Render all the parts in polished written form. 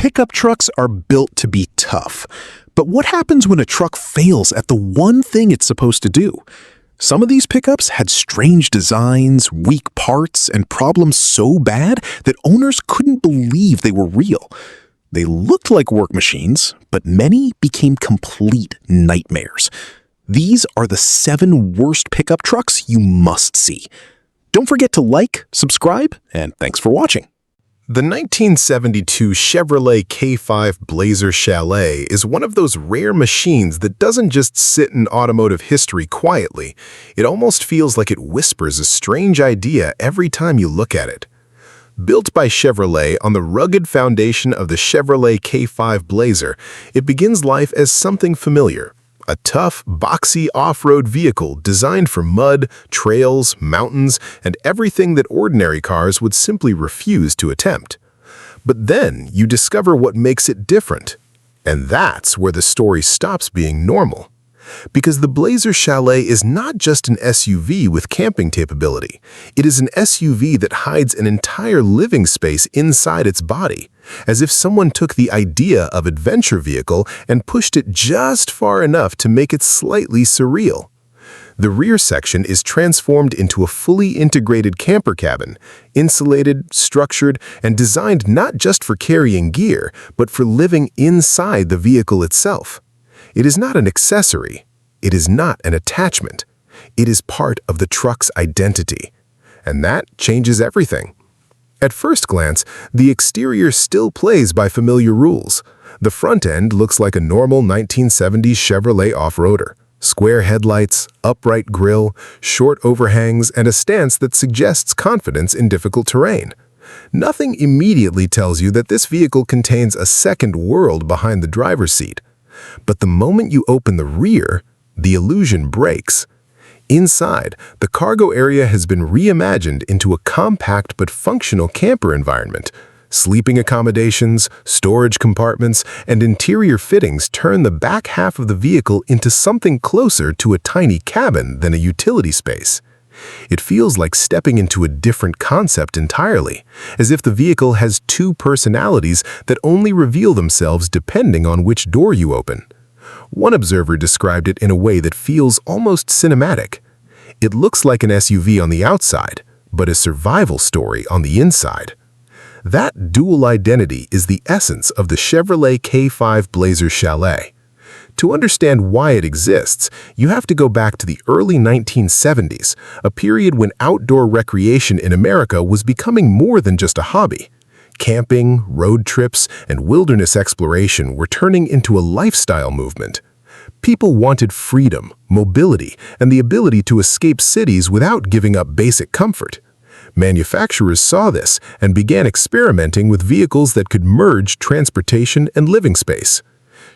Pickup trucks are built to be tough. But what happens when a truck fails at the one thing it's supposed to do? Some of these pickups had strange designs, weak parts, and problems so bad that owners couldn't believe they were real. They looked like work machines, but many became complete nightmares. These are the 7 worst pickup trucks you must see. Don't forget to like, subscribe, and thanks for watching. The 1972 Chevrolet K5 Blazer Chalet is one of those rare machines that doesn't just sit in automotive history quietly. It almost feels like it whispers a strange idea every time you look at it. Built by Chevrolet on the rugged foundation of the Chevrolet K5 Blazer, it begins life as something familiar. A tough, boxy off-road vehicle designed for mud, trails, mountains, and everything that ordinary cars would simply refuse to attempt. But then you discover what makes it different. And that's where the story stops being normal. Because the Blazer Chalet is not just an SUV with camping capability. It is an SUV that hides an entire living space inside its body, as if someone took the idea of adventure vehicle and pushed it just far enough to make it slightly surreal. The rear section is transformed into a fully integrated camper cabin, insulated, structured, and designed not just for carrying gear, but for living inside the vehicle itself. It is not an accessory. It is not an attachment. It is part of the truck's identity. And that changes everything. At first glance, the exterior still plays by familiar rules. The front end looks like a normal 1970s Chevrolet off-roader. Square headlights, upright grille, short overhangs, and a stance that suggests confidence in difficult terrain. Nothing immediately tells you that this vehicle contains a second world behind the driver's seat. But the moment you open the rear, the illusion breaks. Inside, the cargo area has been reimagined into a compact but functional camper environment. Sleeping accommodations, storage compartments, and interior fittings turn the back half of the vehicle into something closer to a tiny cabin than a utility space. It feels like stepping into a different concept entirely, as if the vehicle has 2 personalities that only reveal themselves depending on which door you open. One observer described it in a way that feels almost cinematic. It looks like an SUV on the outside, but a survival story on the inside. That dual identity is the essence of the Chevrolet K5 Blazer Chalet. To understand why it exists, you have to go back to the early 1970s, a period when outdoor recreation in America was becoming more than just a hobby. Camping, road trips, and wilderness exploration were turning into a lifestyle movement. People wanted freedom, mobility, and the ability to escape cities without giving up basic comfort. Manufacturers saw this and began experimenting with vehicles that could merge transportation and living space.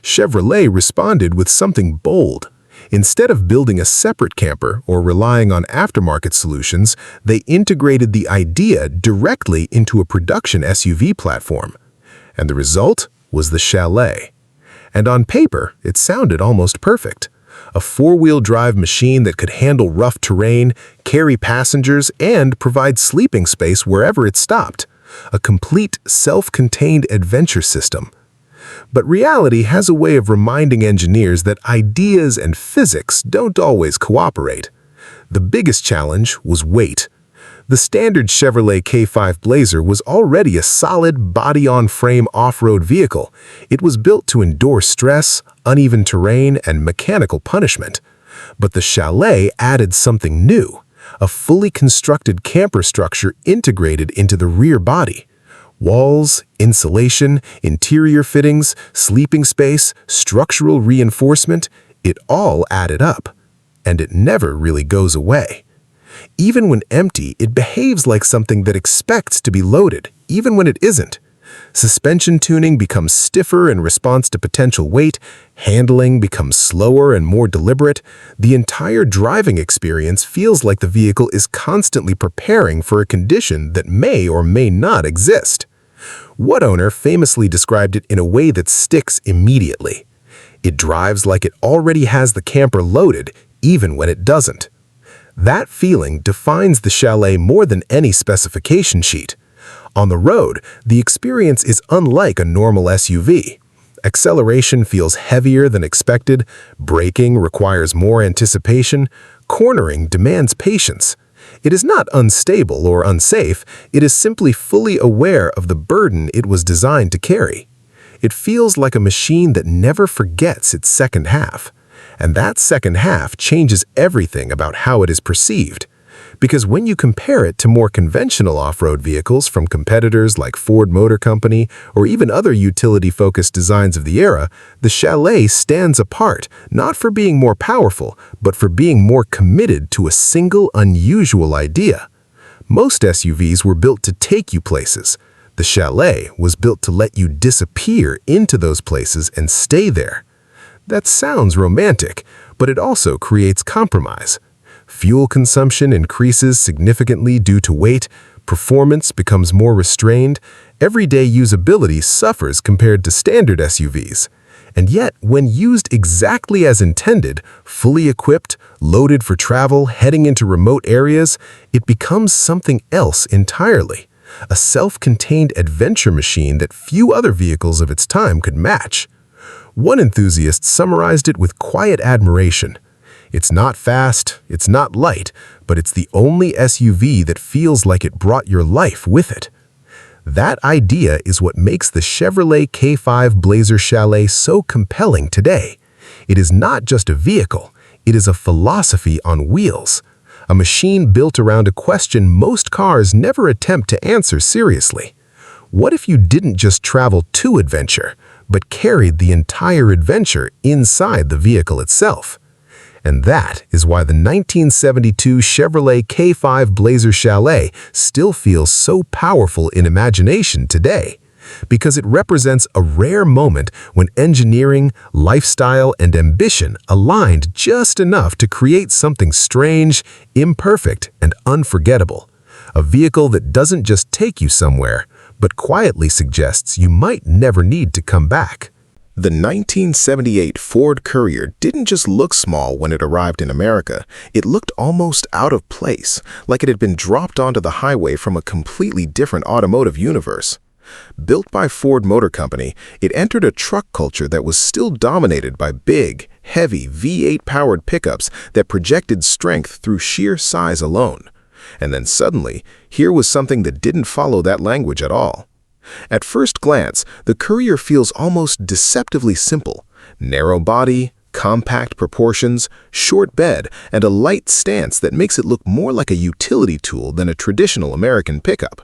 Chevrolet responded with something bold. Instead of building a separate camper or relying on aftermarket solutions, they integrated the idea directly into a production SUV platform. And the result was the Chalet. And on paper, it sounded almost perfect. A 4-wheel drive machine that could handle rough terrain, carry passengers, and provide sleeping space wherever it stopped. A complete, self-contained adventure system. But reality has a way of reminding engineers that ideas and physics don't always cooperate. The biggest challenge was weight. The standard Chevrolet K5 Blazer was already a solid, body-on-frame off-road vehicle. It was built to endure stress, uneven terrain, and mechanical punishment. But the Chalet added something new, a fully constructed camper structure integrated into the rear body. Walls, insulation, interior fittings, sleeping space, structural reinforcement, it all added up. And it never really goes away. Even when empty, it behaves like something that expects to be loaded, even when it isn't. Suspension tuning becomes stiffer in response to potential weight, handling becomes slower and more deliberate. The entire driving experience feels like the vehicle is constantly preparing for a condition that may or may not exist. One owner famously described it in a way that sticks immediately. It drives like it already has the camper loaded, even when it doesn't. That feeling defines the Chalet more than any specification sheet. On the road, the experience is unlike a normal SUV. Acceleration feels heavier than expected, braking requires more anticipation, cornering demands patience. It is not unstable or unsafe, it is simply fully aware of the burden it was designed to carry. It feels like a machine that never forgets its second half. And that second half changes everything about how it is perceived. Because when you compare it to more conventional off-road vehicles from competitors like Ford Motor Company or even other utility-focused designs of the era, the Chalet stands apart, not for being more powerful, but for being more committed to a single unusual idea. Most SUVs were built to take you places. The Chalet was built to let you disappear into those places and stay there. That sounds romantic, but it also creates compromise. Fuel consumption increases significantly due to weight, performance becomes more restrained, everyday usability suffers compared to standard SUVs. And yet, when used exactly as intended, fully equipped, loaded for travel, heading into remote areas, it becomes something else entirely. A self-contained adventure machine that few other vehicles of its time could match. One enthusiast summarized it with quiet admiration. It's not fast, it's not light, but it's the only SUV that feels like it brought your life with it. That idea is what makes the Chevrolet K5 Blazer Chalet so compelling today. It is not just a vehicle, it is a philosophy on wheels. A machine built around a question most cars never attempt to answer seriously. What if you didn't just travel to adventure, but carried the entire adventure inside the vehicle itself? And that is why the 1972 Chevrolet K5 Blazer Chalet still feels so powerful in imagination today, because it represents a rare moment when engineering, lifestyle, and ambition aligned just enough to create something strange, imperfect, and unforgettable. A vehicle that doesn't just take you somewhere, but quietly suggests you might never need to come back. The 1978 Ford Courier didn't just look small when it arrived in America, it looked almost out of place, like it had been dropped onto the highway from a completely different automotive universe. Built by Ford Motor Company, it entered a truck culture that was still dominated by big, heavy V8-powered pickups that projected strength through sheer size alone. And then suddenly, here was something that didn't follow that language at all. At first glance, the Courier feels almost deceptively simple. Narrow body, compact proportions, short bed, and a light stance that makes it look more like a utility tool than a traditional American pickup.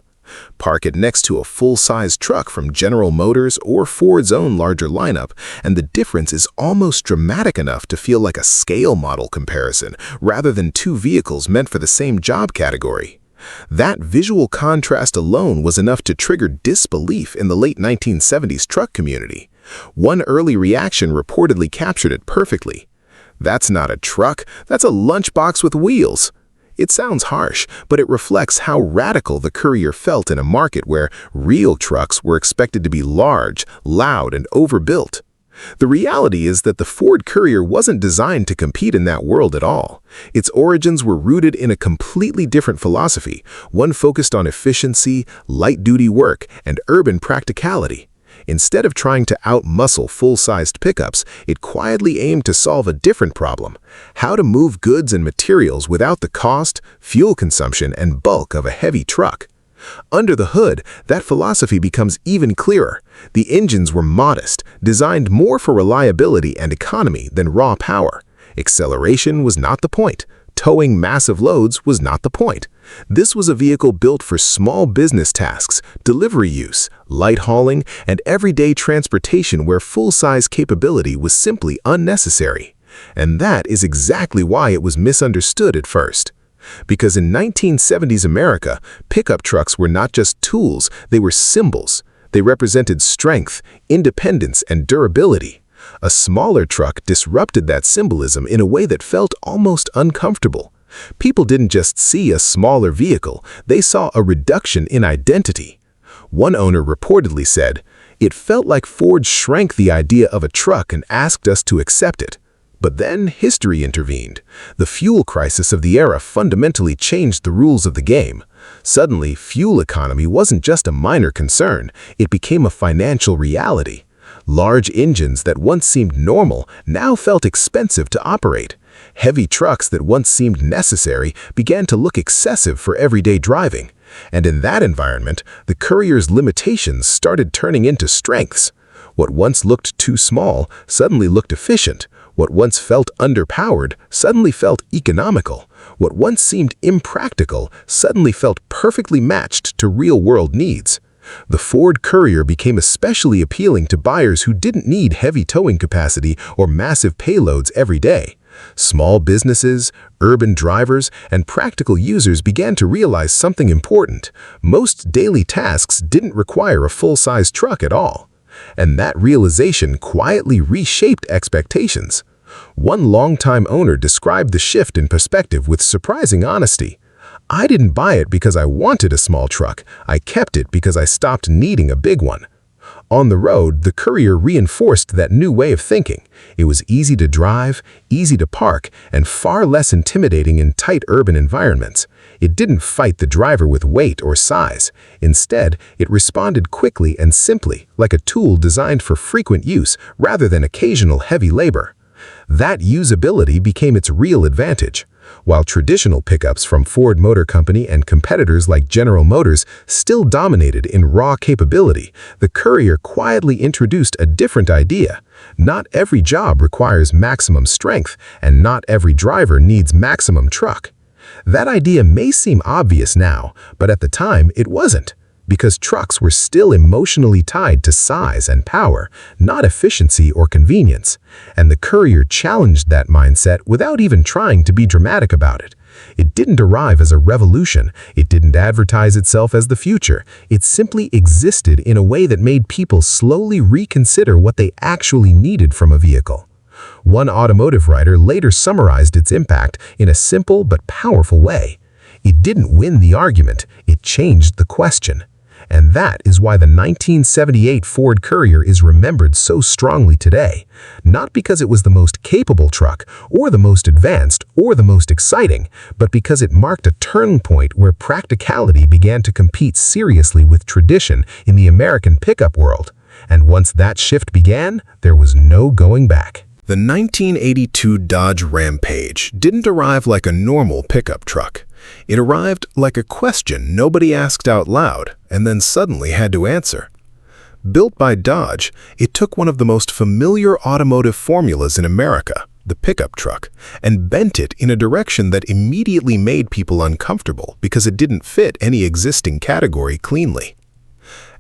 Park it next to a full-size truck from General Motors or Ford's own larger lineup, and the difference is almost dramatic enough to feel like a scale model comparison, rather than two vehicles meant for the same job category. That visual contrast alone was enough to trigger disbelief in the late 1970s truck community. One early reaction reportedly captured it perfectly. "That's not a truck, that's a lunchbox with wheels." It sounds harsh, but it reflects how radical the Courier felt in a market where real trucks were expected to be large, loud, and overbuilt. The reality is that the Ford Courier wasn't designed to compete in that world at all. Its origins were rooted in a completely different philosophy, one focused on efficiency, light-duty work, and urban practicality. Instead of trying to out-muscle full-sized pickups, it quietly aimed to solve a different problem: how to move goods and materials without the cost, fuel consumption, and bulk of a heavy truck. Under the hood, that philosophy becomes even clearer. The engines were modest, designed more for reliability and economy than raw power. Acceleration was not the point. Towing massive loads was not the point. This was a vehicle built for small business tasks, delivery use, light hauling, and everyday transportation where full-size capability was simply unnecessary. And that is exactly why it was misunderstood at first. Because in 1970s America, pickup trucks were not just tools, they were symbols. They represented strength, independence, and durability. A smaller truck disrupted that symbolism in a way that felt almost uncomfortable. People didn't just see a smaller vehicle, they saw a reduction in identity. One owner reportedly said, "It felt like Ford shrank the idea of a truck and asked us to accept it." But then history intervened. The fuel crisis of the era fundamentally changed the rules of the game. Suddenly, fuel economy wasn't just a minor concern, it became a financial reality. Large engines that once seemed normal now felt expensive to operate. Heavy trucks that once seemed necessary began to look excessive for everyday driving. And in that environment, the Courier's limitations started turning into strengths. What once looked too small suddenly looked efficient. What once felt underpowered suddenly felt economical. What once seemed impractical suddenly felt perfectly matched to real-world needs. The Ford Courier became especially appealing to buyers who didn't need heavy towing capacity or massive payloads every day. Small businesses, urban drivers, and practical users began to realize something important. Most daily tasks didn't require a full-size truck at all. And that realization quietly reshaped expectations. One longtime owner described the shift in perspective with surprising honesty. "I didn't buy it because I wanted a small truck. I kept it because I stopped needing a big one." On the road, the Courier reinforced that new way of thinking. It was easy to drive, easy to park, and far less intimidating in tight urban environments. It didn't fight the driver with weight or size. Instead, it responded quickly and simply, like a tool designed for frequent use rather than occasional heavy labor. That usability became its real advantage. While traditional pickups from Ford Motor Company and competitors like General Motors still dominated in raw capability, the Courier quietly introduced a different idea. Not every job requires maximum strength, and not every driver needs maximum truck. That idea may seem obvious now, but at the time it wasn't, because trucks were still emotionally tied to size and power, not efficiency or convenience. And the Courier challenged that mindset without even trying to be dramatic about it. It didn't arrive as a revolution. It didn't advertise itself as the future. It simply existed in a way that made people slowly reconsider what they actually needed from a vehicle. One automotive writer later summarized its impact in a simple but powerful way. It didn't win the argument, it changed the question. And that is why the 1978 Ford Courier is remembered so strongly today. Not because it was the most capable truck, or the most advanced, or the most exciting, but because it marked a turning point where practicality began to compete seriously with tradition in the American pickup world. And once that shift began, there was no going back. The 1982 Dodge Rampage didn't arrive like a normal pickup truck. It arrived like a question nobody asked out loud and then suddenly had to answer. Built by Dodge, it took one of the most familiar automotive formulas in America, the pickup truck, and bent it in a direction that immediately made people uncomfortable because it didn't fit any existing category cleanly.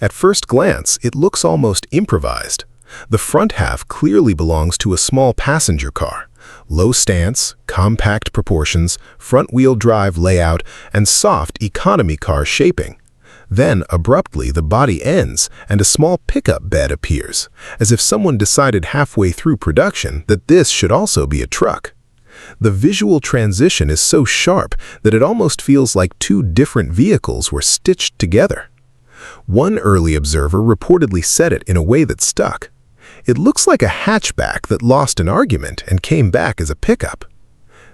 At first glance, it looks almost improvised. The front half clearly belongs to a small passenger car. Low stance, compact proportions, front-wheel drive layout, and soft economy car shaping. Then, abruptly, the body ends and a small pickup bed appears, as if someone decided halfway through production that this should also be a truck. The visual transition is so sharp that it almost feels like two different vehicles were stitched together. One early observer reportedly said it in a way that stuck. "It looks like a hatchback that lost an argument and came back as a pickup."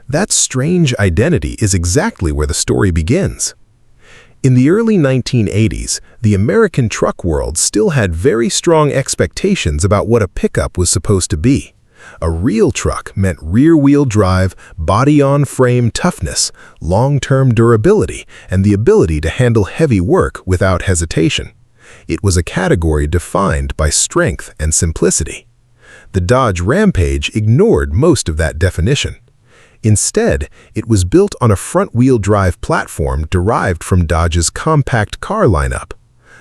That strange identity is exactly where the story begins. In the early 1980s, the American truck world still had very strong expectations about what a pickup was supposed to be. A real truck meant rear-wheel drive, body-on-frame toughness, long-term durability, and the ability to handle heavy work without hesitation. It was a category defined by strength and simplicity. The Dodge Rampage ignored most of that definition. Instead, it was built on a front-wheel drive platform derived from Dodge's compact car lineup.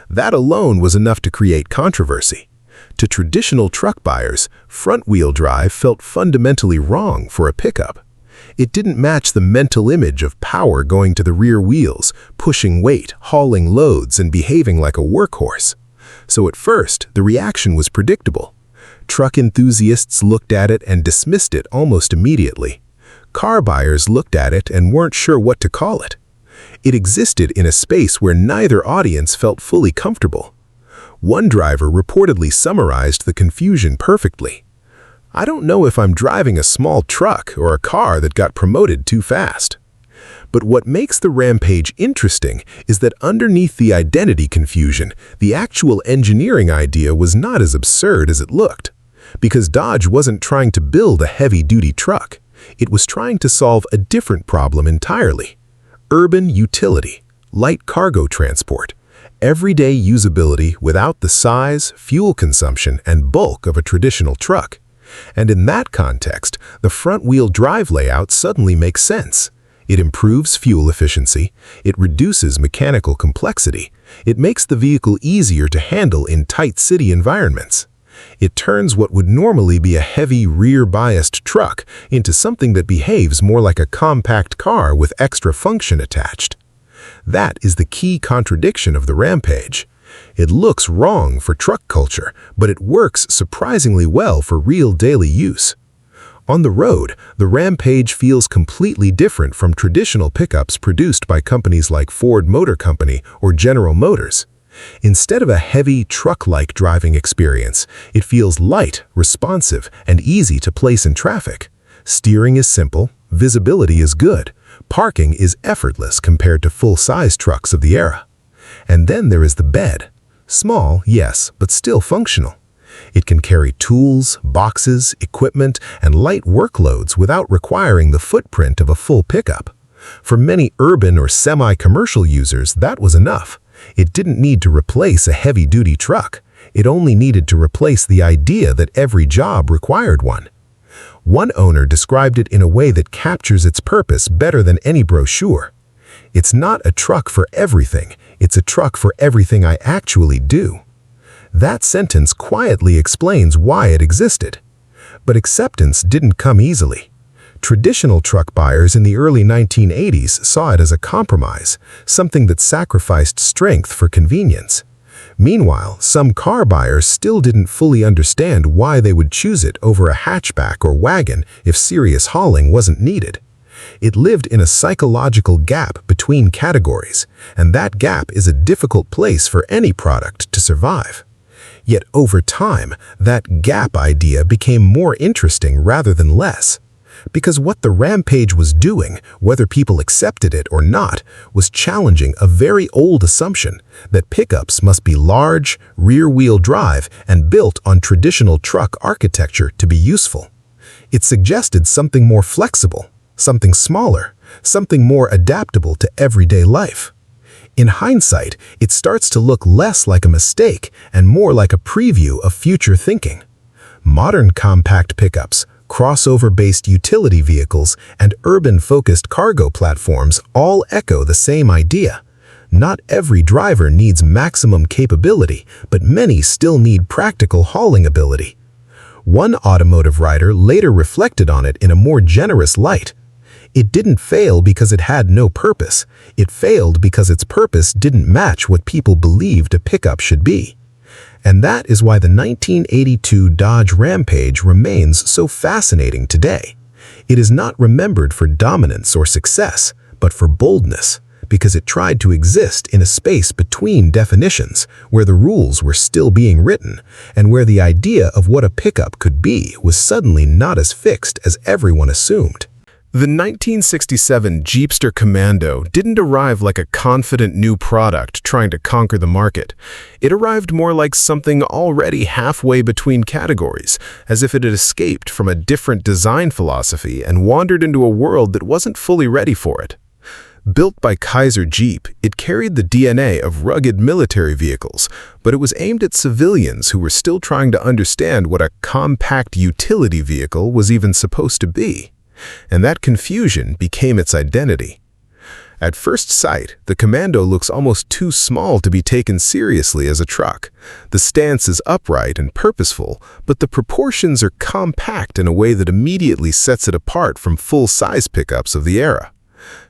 That alone was enough to create controversy. To traditional truck buyers, front-wheel drive felt fundamentally wrong for a pickup. It didn't match the mental image of power going to the rear wheels, pushing weight, hauling loads, and behaving like a workhorse. So at first, the reaction was predictable. Truck enthusiasts looked at it and dismissed it almost immediately. Car buyers looked at it and weren't sure what to call it. It existed in a space where neither audience felt fully comfortable. One driver reportedly summarized the confusion perfectly. I don't know if I'm driving a small truck or a car that got promoted too fast. But what makes the Rampage interesting is that underneath the identity confusion, the actual engineering idea was not as absurd as it looked. Because Dodge wasn't trying to build a heavy-duty truck. It was trying to solve a different problem entirely. Urban utility, light cargo transport, everyday usability without the size, fuel consumption, and bulk of a traditional truck. And in that context, the front-wheel drive layout suddenly makes sense. It improves fuel efficiency, it reduces mechanical complexity, it makes the vehicle easier to handle in tight city environments. It turns what would normally be a heavy rear-biased truck into something that behaves more like a compact car with extra function attached. That is the key contradiction of the Rampage. It looks wrong for truck culture, but it works surprisingly well for real daily use. On the road, the Rampage feels completely different from traditional pickups produced by companies like Ford Motor Company or General Motors. Instead of a heavy, truck-like driving experience, it feels light, responsive, and easy to place in traffic. Steering is simple, visibility is good, parking is effortless compared to full-size trucks of the era. And then there is the bed. Small, yes, but still functional. It can carry tools, boxes, equipment, and light workloads without requiring the footprint of a full pickup. For many urban or semi-commercial users, that was enough. It didn't need to replace a heavy-duty truck. It only needed to replace the idea that every job required one. One owner described it in a way that captures its purpose better than any brochure. It's not a truck for everything, it's a truck for everything I actually do. That sentence quietly explains why it existed. But acceptance didn't come easily. Traditional truck buyers in the early 1980s saw it as a compromise, something that sacrificed strength for convenience. Meanwhile, some car buyers still didn't fully understand why they would choose it over a hatchback or wagon if serious hauling wasn't needed. It lived in a psychological gap between categories, and that gap is a difficult place for any product to survive. Yet over time, that gap idea became more interesting rather than less. Because what the Rampage was doing, whether people accepted it or not, was challenging a very old assumption that pickups must be large, rear-wheel drive, and built on traditional truck architecture to be useful. It suggested something more flexible, something smaller, something more adaptable to everyday life. In hindsight, it starts to look less like a mistake and more like a preview of future thinking. Modern compact pickups, crossover-based utility vehicles, and urban-focused cargo platforms all echo the same idea. Not every driver needs maximum capability, but many still need practical hauling ability. One automotive writer later reflected on it in a more generous light. It didn't fail because it had no purpose. It failed because its purpose didn't match what people believed a pickup should be. And that is why the 1982 Dodge Rampage remains so fascinating today. It is not remembered for dominance or success, but for boldness, because it tried to exist in a space between definitions, where the rules were still being written, and where the idea of what a pickup could be was suddenly not as fixed as everyone assumed. The 1967 Jeepster Commando didn't arrive like a confident new product trying to conquer the market. It arrived more like something already halfway between categories, as if it had escaped from a different design philosophy and wandered into a world that wasn't fully ready for it. Built by Kaiser Jeep, it carried the DNA of rugged military vehicles, but it was aimed at civilians who were still trying to understand what a compact utility vehicle was even supposed to be. And that confusion became its identity. At first sight, the Commando looks almost too small to be taken seriously as a truck. The stance is upright and purposeful, but the proportions are compact in a way that immediately sets it apart from full-size pickups of the era.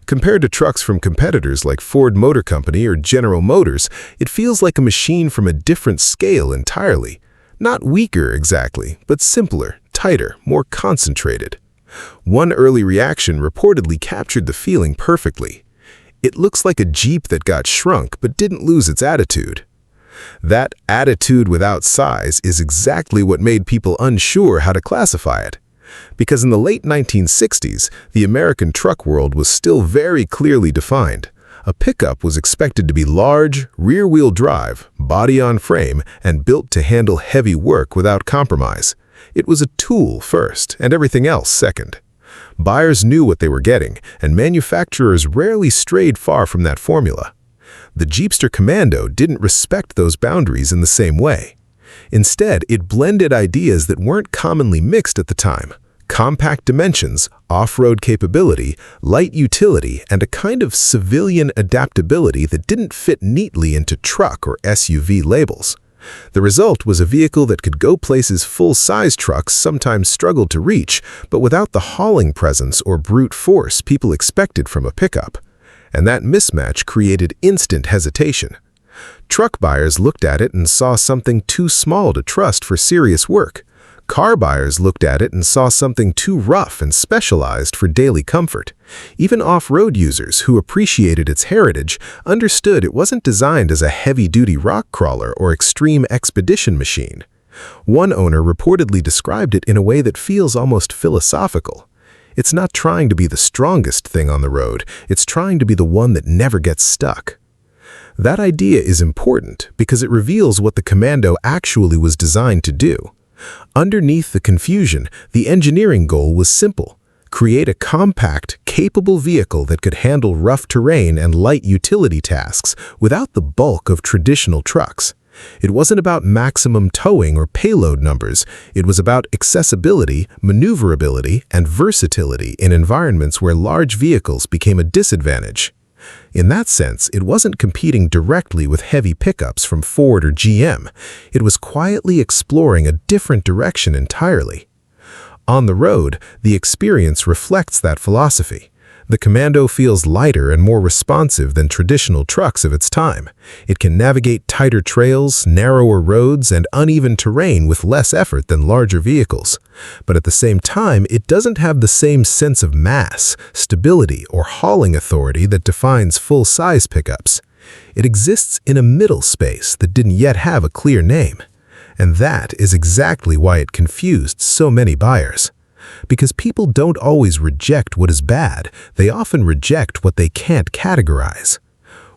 Compared to trucks from competitors like Ford Motor Company or General Motors, it feels like a machine from a different scale entirely. Not weaker exactly, but simpler, tighter, more concentrated. One early reaction reportedly captured the feeling perfectly. It looks like a Jeep that got shrunk but didn't lose its attitude. That attitude without size is exactly what made people unsure how to classify it. Because in the late 1960s, the American truck world was still very clearly defined. A pickup was expected to be large, rear-wheel drive, body-on-frame, and built to handle heavy work without compromise. It was a tool first, and everything else second. Buyers knew what they were getting, and manufacturers rarely strayed far from that formula. The Jeepster Commando didn't respect those boundaries in the same way. Instead, it blended ideas that weren't commonly mixed at the time: compact dimensions, off-road capability, light utility, and a kind of civilian adaptability that didn't fit neatly into truck or SUV labels. The result was a vehicle that could go places full-size trucks sometimes struggled to reach, but without the hauling presence or brute force people expected from a pickup. And that mismatch created instant hesitation. Truck buyers looked at it and saw something too small to trust for serious work. Car buyers looked at it and saw something too rough and specialized for daily comfort. Even off-road users who appreciated its heritage understood it wasn't designed as a heavy-duty rock crawler or extreme expedition machine. One owner reportedly described it in a way that feels almost philosophical. It's not trying to be the strongest thing on the road, it's trying to be the one that never gets stuck. That idea is important because it reveals what the Commando actually was designed to do. Underneath the confusion, the engineering goal was simple: create a compact, capable vehicle that could handle rough terrain and light utility tasks without the bulk of traditional trucks. It wasn't about maximum towing or payload numbers. It was about accessibility, maneuverability, and versatility in environments where large vehicles became a disadvantage. In that sense, it wasn't competing directly with heavy pickups from Ford or GM. It was quietly exploring a different direction entirely. On the road, the experience reflects that philosophy. The Commando feels lighter and more responsive than traditional trucks of its time. It can navigate tighter trails, narrower roads, and uneven terrain with less effort than larger vehicles. But at the same time, it doesn't have the same sense of mass, stability, or hauling authority that defines full-size pickups. It exists in a middle space that didn't yet have a clear name. And that is exactly why it confused so many buyers. Because people don't always reject what is bad, they often reject what they can't categorize.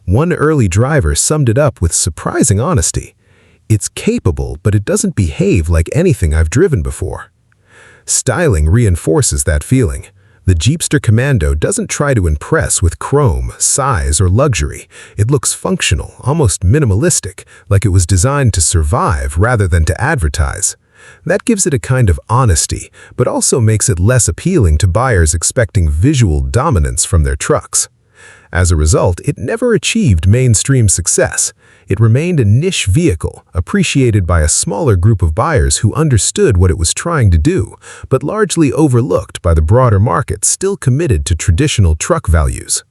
One early driver summed it up with surprising honesty: "It's capable, but it doesn't behave like anything I've driven before." Styling reinforces that feeling. The Jeepster Commando doesn't try to impress with chrome, size, or luxury. It looks functional, almost minimalistic, like it was designed to survive rather than to advertise. That gives it a kind of honesty, but also makes it less appealing to buyers expecting visual dominance from their trucks. As a result, it never achieved mainstream success. It remained a niche vehicle, appreciated by a smaller group of buyers who understood what it was trying to do, but largely overlooked by the broader market still committed to traditional truck values.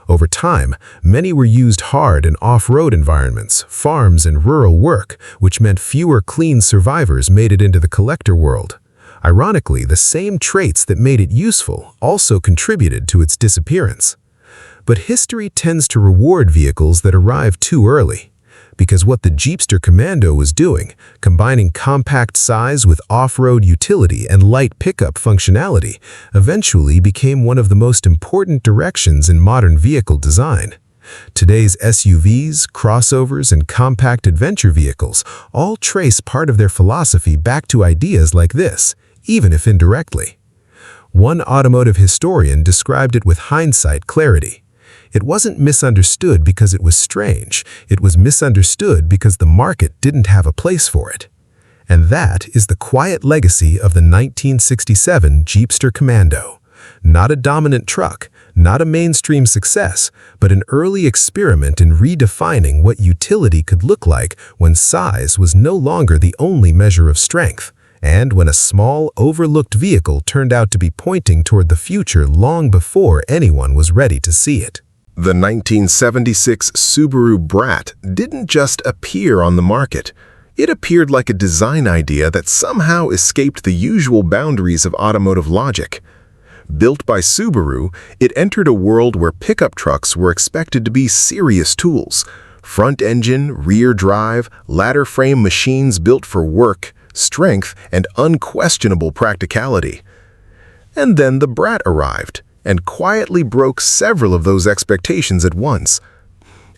Over time, many were used hard in off-road environments, farms, and rural work, which meant fewer clean survivors made it into the collector world. Ironically, the same traits that made it useful also contributed to its disappearance. But history tends to reward vehicles that arrive too early. Because what the Jeepster Commando was doing, combining compact size with off-road utility and light pickup functionality, eventually became one of the most important directions in modern vehicle design. Today's SUVs, crossovers, and compact adventure vehicles all trace part of their philosophy back to ideas like this, even if indirectly. One automotive historian described it with hindsight clarity. It wasn't misunderstood because it was strange. It was misunderstood because the market didn't have a place for it. And that is the quiet legacy of the 1967 Jeepster Commando. Not a dominant truck, not a mainstream success, but an early experiment in redefining what utility could look like when size was no longer the only measure of strength, and when a small, overlooked vehicle turned out to be pointing toward the future long before anyone was ready to see it. The 1976 Subaru BRAT didn't just appear on the market. It appeared like a design idea that somehow escaped the usual boundaries of automotive logic. Built by Subaru, it entered a world where pickup trucks were expected to be serious tools. Front engine, rear drive, ladder frame machines built for work, strength, and unquestionable practicality. And then the BRAT arrived, and quietly broke several of those expectations at once.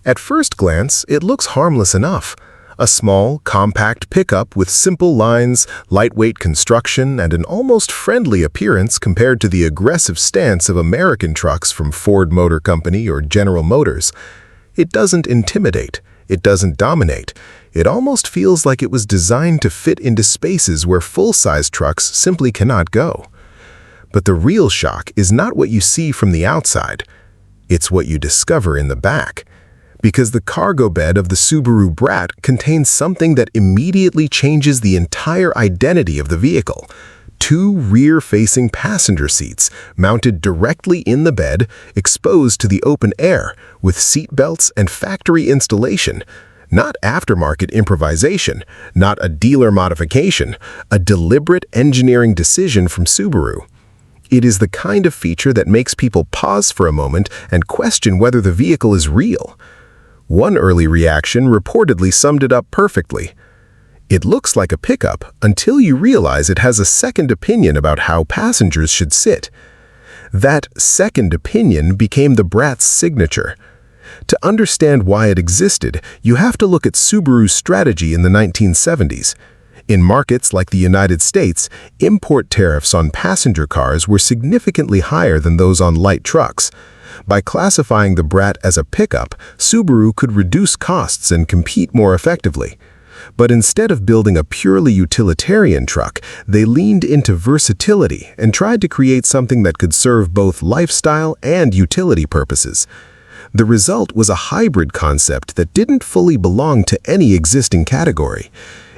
At first glance, it looks harmless enough. A small, compact pickup with simple lines, lightweight construction, and an almost friendly appearance compared to the aggressive stance of American trucks from Ford Motor Company or General Motors. It doesn't intimidate. It doesn't dominate. It almost feels like it was designed to fit into spaces where full-size trucks simply cannot go. But the real shock is not what you see from the outside. It's what you discover in the back. Because the cargo bed of the Subaru BRAT contains something that immediately changes the entire identity of the vehicle. Two rear-facing passenger seats mounted directly in the bed, exposed to the open air, with seat belts and factory installation. Not aftermarket improvisation, not a dealer modification, a deliberate engineering decision from Subaru. It is the kind of feature that makes people pause for a moment and question whether the vehicle is real. One early reaction reportedly summed it up perfectly. It looks like a pickup until you realize it has a second opinion about how passengers should sit. That second opinion became the BRAT's signature. To understand why it existed, you have to look at Subaru's strategy in the 1970s. In markets like the United States, import tariffs on passenger cars were significantly higher than those on light trucks. By classifying the BRAT as a pickup, Subaru could reduce costs and compete more effectively. But instead of building a purely utilitarian truck, they leaned into versatility and tried to create something that could serve both lifestyle and utility purposes. The result was a hybrid concept that didn't fully belong to any existing category.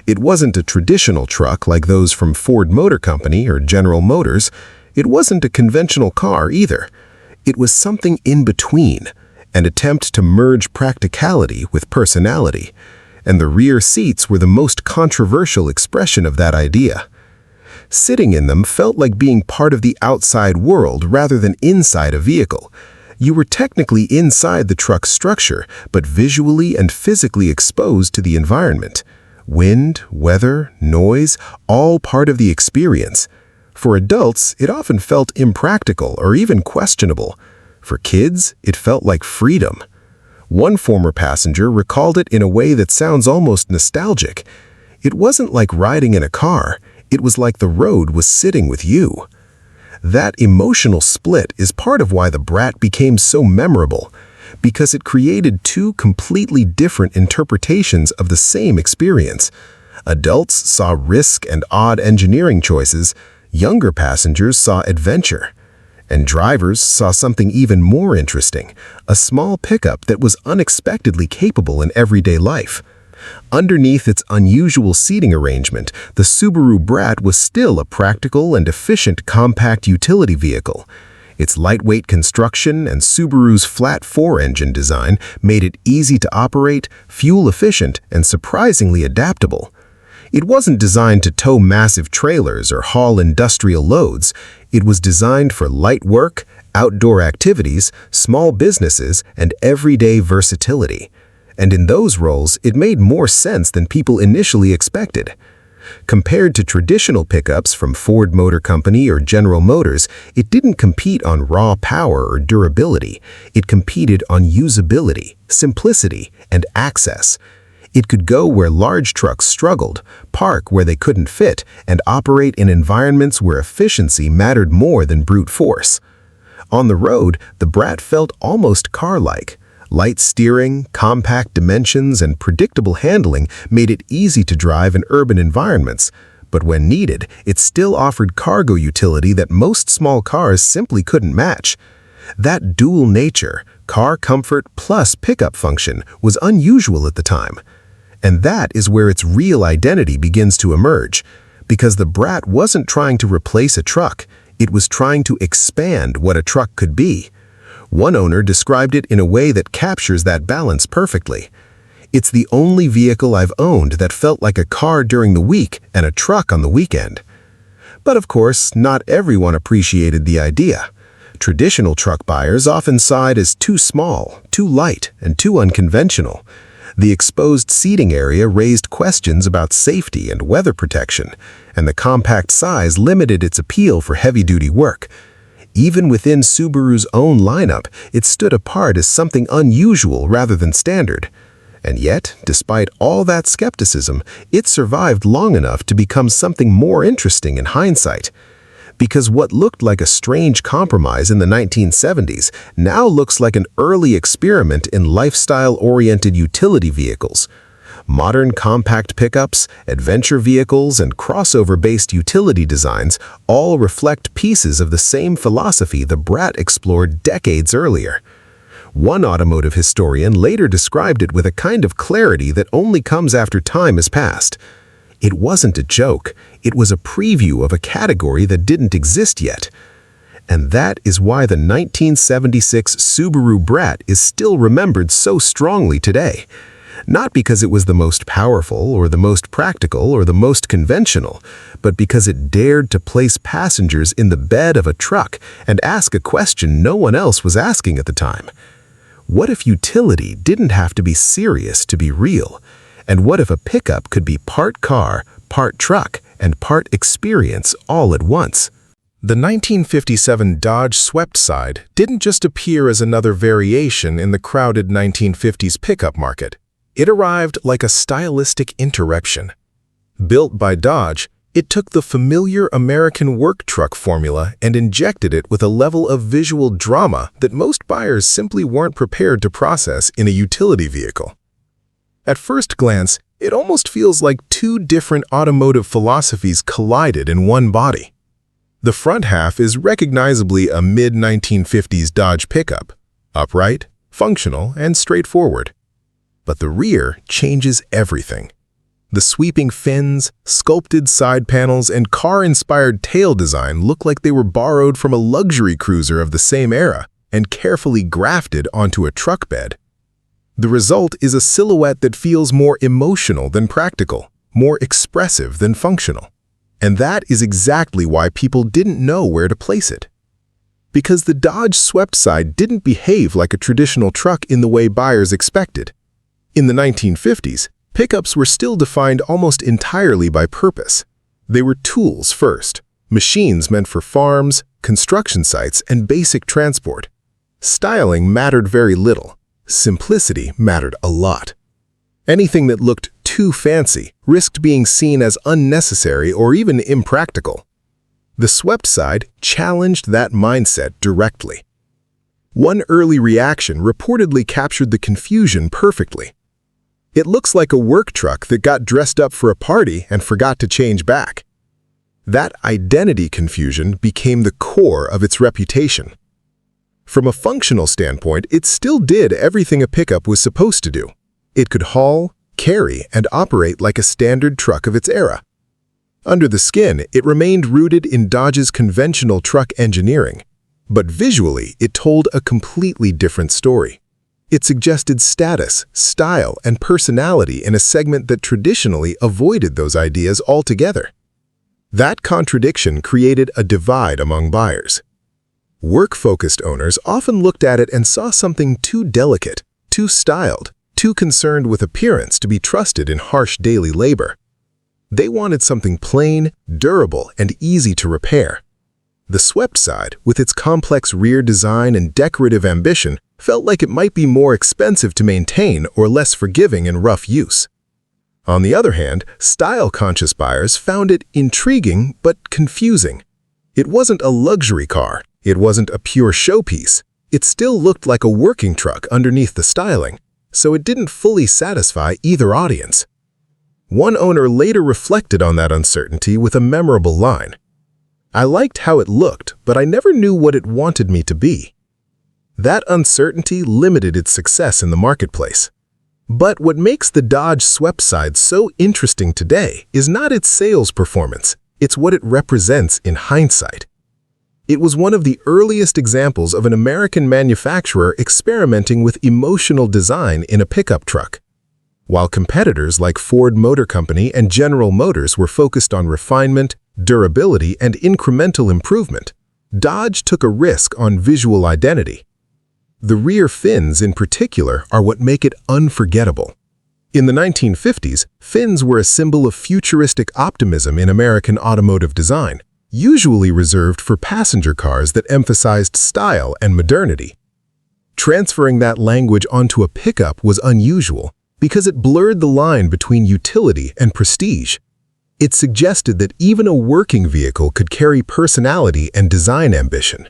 It wasn't a traditional truck like those from Ford Motor Company or General Motors. It wasn't a conventional car either. It was something in between, an attempt to merge practicality with personality, and the rear seats were the most controversial expression of that idea. Sitting in them felt like being part of the outside world rather than inside a vehicle. You were technically inside the truck's structure, but visually and physically exposed to the environment. Wind, weather, noise, all part of the experience. For adults, it often felt impractical or even questionable. For kids, it felt like freedom. One former passenger recalled it in a way that sounds almost nostalgic. It wasn't like riding in a car. It was like the road was sitting with you. That emotional split is part of why the BRAT became so memorable, because it created two completely different interpretations of the same experience. Adults saw risk and odd engineering choices. Younger passengers saw adventure. And drivers saw something even more interesting, a small pickup that was unexpectedly capable in everyday life. Underneath its unusual seating arrangement, the Subaru BRAT was still a practical and efficient compact utility vehicle. Its lightweight construction and Subaru's flat four-engine design made it easy to operate, fuel-efficient, and surprisingly adaptable. It wasn't designed to tow massive trailers or haul industrial loads. It was designed for light work, outdoor activities, small businesses, and everyday versatility. And in those roles, it made more sense than people initially expected. Compared to traditional pickups from Ford Motor Company or General Motors, it didn't compete on raw power or durability. It competed on usability, simplicity, and access. It could go where large trucks struggled, park where they couldn't fit, and operate in environments where efficiency mattered more than brute force. On the road, the BRAT felt almost car-like. Light steering, compact dimensions, and predictable handling made it easy to drive in urban environments. But when needed, it still offered cargo utility that most small cars simply couldn't match. That dual nature, car comfort plus pickup function, was unusual at the time. And that is where its real identity begins to emerge. Because the BRAT wasn't trying to replace a truck, it was trying to expand what a truck could be. One owner described it in a way that captures that balance perfectly. It's the only vehicle I've owned that felt like a car during the week and a truck on the weekend. But of course, not everyone appreciated the idea. Traditional truck buyers often saw it as too small, too light, and too unconventional. The exposed seating area raised questions about safety and weather protection, and the compact size limited its appeal for heavy-duty work. Even within Subaru's own lineup, it stood apart as something unusual rather than standard. And yet, despite all that skepticism, it survived long enough to become something more interesting in hindsight. Because what looked like a strange compromise in the 1970s now looks like an early experiment in lifestyle-oriented utility vehicles. Modern compact pickups, adventure vehicles, and crossover-based utility designs all reflect pieces of the same philosophy the BRAT explored decades earlier. One automotive historian later described it with a kind of clarity that only comes after time has passed. It wasn't a joke, it was a preview of a category that didn't exist yet. And that is why the 1976 Subaru BRAT is still remembered so strongly today. Not because it was the most powerful or the most practical or the most conventional, but because it dared to place passengers in the bed of a truck and ask a question no one else was asking at the time. What if utility didn't have to be serious to be real? And what if a pickup could be part car, part truck, and part experience all at once? The 1957 Dodge Sweptside didn't just appear as another variation in the crowded 1950s pickup market. It arrived like a stylistic interruption. Built by Dodge, it took the familiar American work truck formula and injected it with a level of visual drama that most buyers simply weren't prepared to process in a utility vehicle. At first glance, it almost feels like two different automotive philosophies collided in one body. The front half is recognizably a mid-1950s Dodge pickup, upright, functional, and straightforward. But the rear changes everything. The sweeping fins, sculpted side panels, and car-inspired tail design look like they were borrowed from a luxury cruiser of the same era and carefully grafted onto a truck bed. The result is a silhouette that feels more emotional than practical, more expressive than functional. And that is exactly why people didn't know where to place it. Because the Dodge Sweptside didn't behave like a traditional truck in the way buyers expected. In the 1950s, pickups were still defined almost entirely by purpose. They were tools first, machines meant for farms, construction sites, and basic transport. Styling mattered very little. Simplicity mattered a lot. Anything that looked too fancy risked being seen as unnecessary or even impractical. The Sweptside challenged that mindset directly. One early reaction reportedly captured the confusion perfectly. It looks like a work truck that got dressed up for a party and forgot to change back. That identity confusion became the core of its reputation. From a functional standpoint, it still did everything a pickup was supposed to do. It could haul, carry, and operate like a standard truck of its era. Under the skin, it remained rooted in Dodge's conventional truck engineering. But visually, it told a completely different story. It suggested status, style, and personality in a segment that traditionally avoided those ideas altogether. That contradiction created a divide among buyers. Work-focused owners often looked at it and saw something too delicate, too styled, too concerned with appearance to be trusted in harsh daily labor. They wanted something plain, durable, and easy to repair. The Sweptside, with its complex rear design and decorative ambition, felt like it might be more expensive to maintain or less forgiving in rough use. On the other hand, style-conscious buyers found it intriguing but confusing. It wasn't a luxury car. It wasn't a pure showpiece. It still looked like a working truck underneath the styling, so it didn't fully satisfy either audience. One owner later reflected on that uncertainty with a memorable line. "I liked how it looked, but I never knew what it wanted me to be." That uncertainty limited its success in the marketplace. But what makes the Dodge Sweptside so interesting today is not its sales performance, it's what it represents in hindsight. It was one of the earliest examples of an American manufacturer experimenting with emotional design in a pickup truck. While competitors like Ford Motor Company and General Motors were focused on refinement, durability, and incremental improvement, Dodge took a risk on visual identity. The rear fins, in particular, are what make it unforgettable. In the 1950s, fins were a symbol of futuristic optimism in American automotive design, usually reserved for passenger cars that emphasized style and modernity. Transferring that language onto a pickup was unusual because it blurred the line between utility and prestige. It suggested that even a working vehicle could carry personality and design ambition.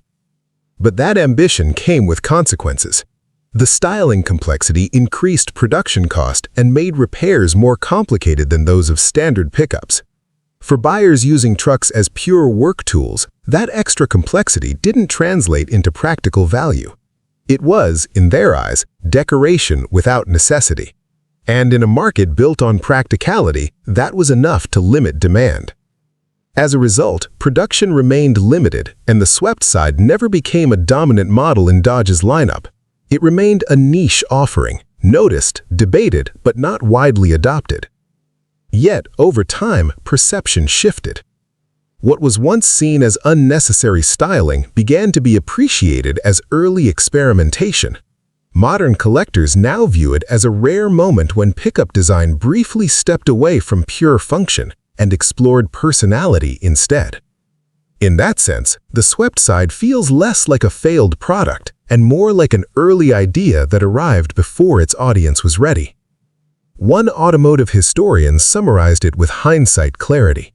But that ambition came with consequences. The styling complexity increased production cost and made repairs more complicated than those of standard pickups. For buyers using trucks as pure work tools, that extra complexity didn't translate into practical value. It was, in their eyes, decoration without necessity. And in a market built on practicality, that was enough to limit demand. As a result, production remained limited, and the Sweptside never became a dominant model in Dodge's lineup. It remained a niche offering, noticed, debated, but not widely adopted. Yet, over time, perception shifted. What was once seen as unnecessary styling began to be appreciated as early experimentation. Modern collectors now view it as a rare moment when pickup design briefly stepped away from pure function and explored personality instead. In that sense, the Sweptside feels less like a failed product and more like an early idea that arrived before its audience was ready. One automotive historian summarized it with hindsight clarity.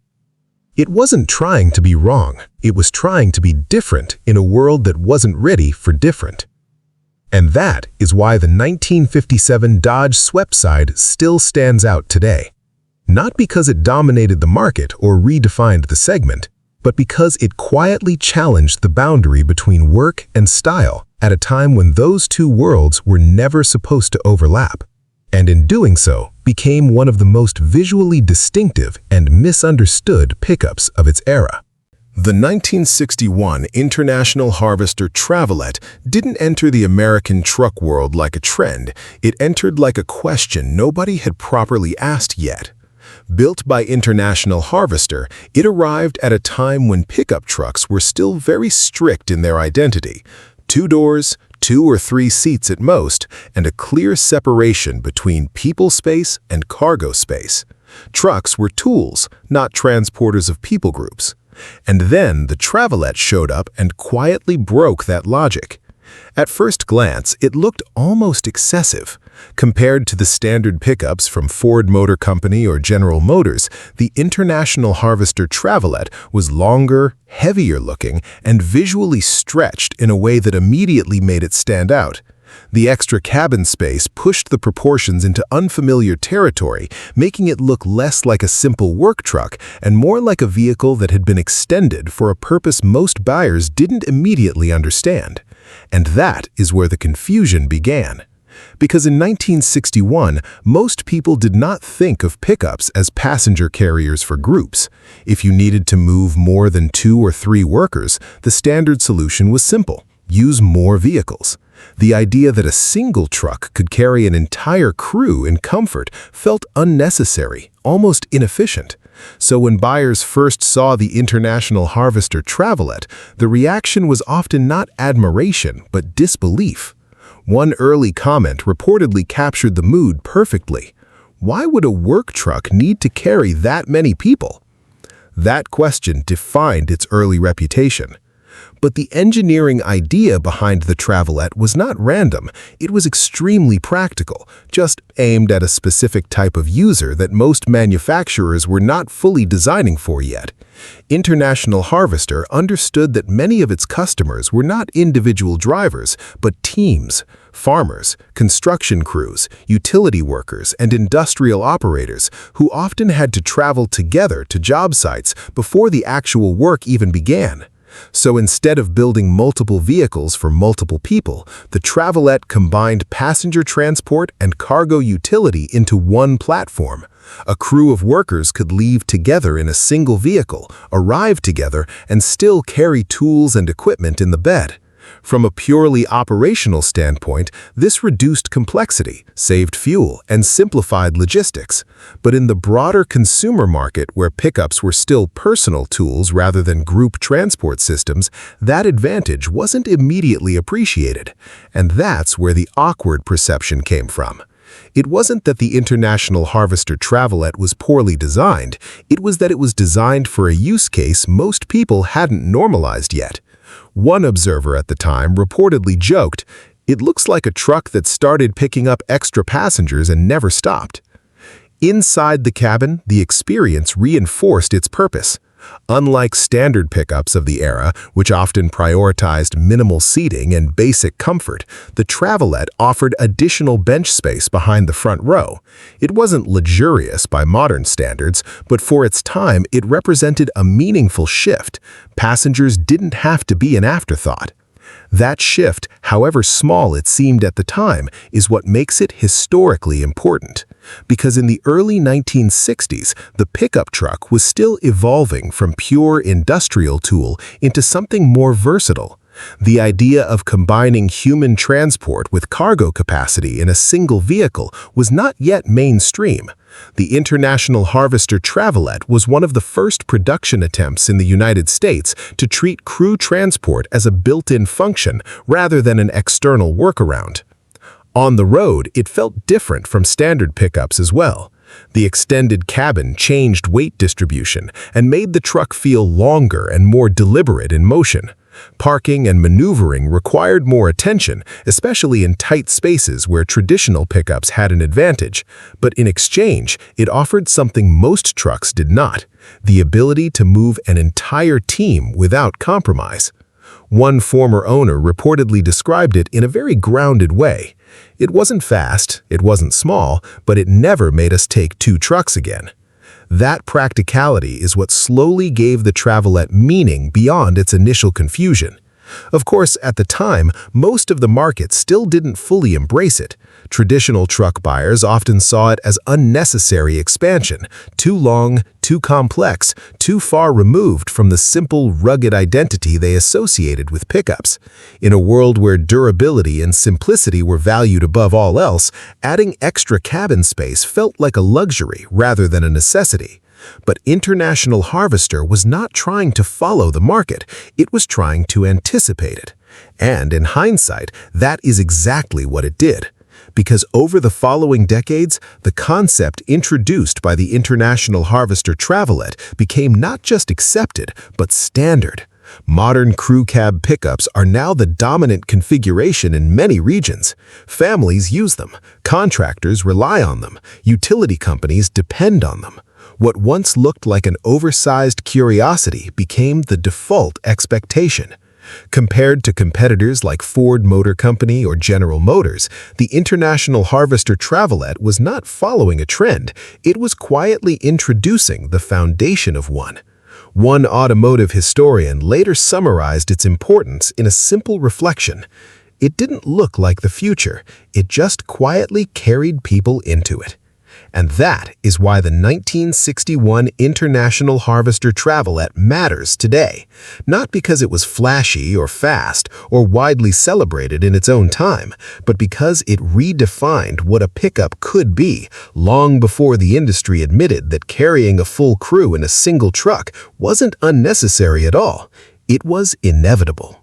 It wasn't trying to be wrong, it was trying to be different in a world that wasn't ready for different. And that is why the 1957 Dodge Sweptside still stands out today. Not because it dominated the market or redefined the segment, but because it quietly challenged the boundary between work and style at a time when those two worlds were never supposed to overlap, and in doing so, became one of the most visually distinctive and misunderstood pickups of its era. The 1961 International Harvester Travelet didn't enter the American truck world like a trend, it entered like a question nobody had properly asked yet. Built by International Harvester, it arrived at a time when pickup trucks were still very strict in their identity. 2 doors, 2 or 3 seats at most, and a clear separation between people space and cargo space. Trucks were tools, not transporters of people groups. And then the Travelet showed up and quietly broke that logic. At first glance, it looked almost excessive. Compared to the standard pickups from Ford Motor Company or General Motors, the International Harvester Travelet was longer, heavier looking, and visually stretched in a way that immediately made it stand out. The extra cabin space pushed the proportions into unfamiliar territory, making it look less like a simple work truck and more like a vehicle that had been extended for a purpose most buyers didn't immediately understand. And that is where the confusion began. Because in 1961, most people did not think of pickups as passenger carriers for groups. If you needed to move more than 2 or 3 workers, the standard solution was simple: use more vehicles. The idea that a single truck could carry an entire crew in comfort felt unnecessary, almost inefficient. So when buyers first saw the International Harvester Travelet, the reaction was often not admiration, but disbelief. One early comment reportedly captured the mood perfectly. Why would a work truck need to carry that many people? That question defined its early reputation. But the engineering idea behind the Travelet was not random, it was extremely practical, just aimed at a specific type of user that most manufacturers were not fully designing for yet. International Harvester understood that many of its customers were not individual drivers, but teams, farmers, construction crews, utility workers, and industrial operators who often had to travel together to job sites before the actual work even began. So instead of building multiple vehicles for multiple people, the Travelet combined passenger transport and cargo utility into one platform. A crew of workers could leave together in a single vehicle, arrive together, and still carry tools and equipment in the bed. From a purely operational standpoint, this reduced complexity, saved fuel, and simplified logistics. But in the broader consumer market, where pickups were still personal tools rather than group transport systems, that advantage wasn't immediately appreciated. And that's where the awkward perception came from. It wasn't that the International Harvester Travelet was poorly designed, it was that it was designed for a use case most people hadn't normalized yet. One observer at the time reportedly joked, "It looks like a truck that started picking up extra passengers and never stopped." Inside the cabin, the experience reinforced its purpose. Unlike standard pickups of the era, which often prioritized minimal seating and basic comfort, the Travelet offered additional bench space behind the front row. It wasn't luxurious by modern standards, but for its time it represented a meaningful shift. Passengers didn't have to be an afterthought. That shift, however small it seemed at the time, is what makes it historically important. Because in the early 1960s, the pickup truck was still evolving from pure industrial tool into something more versatile. The idea of combining human transport with cargo capacity in a single vehicle was not yet mainstream. The International Harvester Travelet was one of the first production attempts in the United States to treat crew transport as a built-in function rather than an external workaround. On the road, it felt different from standard pickups as well. The extended cabin changed weight distribution and made the truck feel longer and more deliberate in motion. Parking and maneuvering required more attention, especially in tight spaces where traditional pickups had an advantage. But in exchange, it offered something most trucks did not: the ability to move an entire team without compromise. One former owner reportedly described it in a very grounded way. "It wasn't fast, it wasn't small, but it never made us take two trucks again." That practicality is what slowly gave the Travelet meaning beyond its initial confusion. Of course, at the time, most of the market still didn't fully embrace it. Traditional truck buyers often saw it as unnecessary expansion, too long, too complex, too far removed from the simple, rugged identity they associated with pickups. In a world where durability and simplicity were valued above all else, adding extra cabin space felt like a luxury rather than a necessity. But International Harvester was not trying to follow the market, it was trying to anticipate it. And in hindsight, that is exactly what it did. Because over the following decades, the concept introduced by the International Harvester Travelet became not just accepted, but standard. Modern crew cab pickups are now the dominant configuration in many regions. Families use them, contractors rely on them, utility companies depend on them. What once looked like an oversized curiosity became the default expectation. Compared to competitors like Ford Motor Company or General Motors, the International Harvester Travelet was not following a trend, it was quietly introducing the foundation of one. One automotive historian later summarized its importance in a simple reflection. It didn't look like the future, it just quietly carried people into it. And that is why the 1961 International Harvester Travelet matters today. Not because it was flashy or fast or widely celebrated in its own time, but because it redefined what a pickup could be long before the industry admitted that carrying a full crew in a single truck wasn't unnecessary at all. It was inevitable.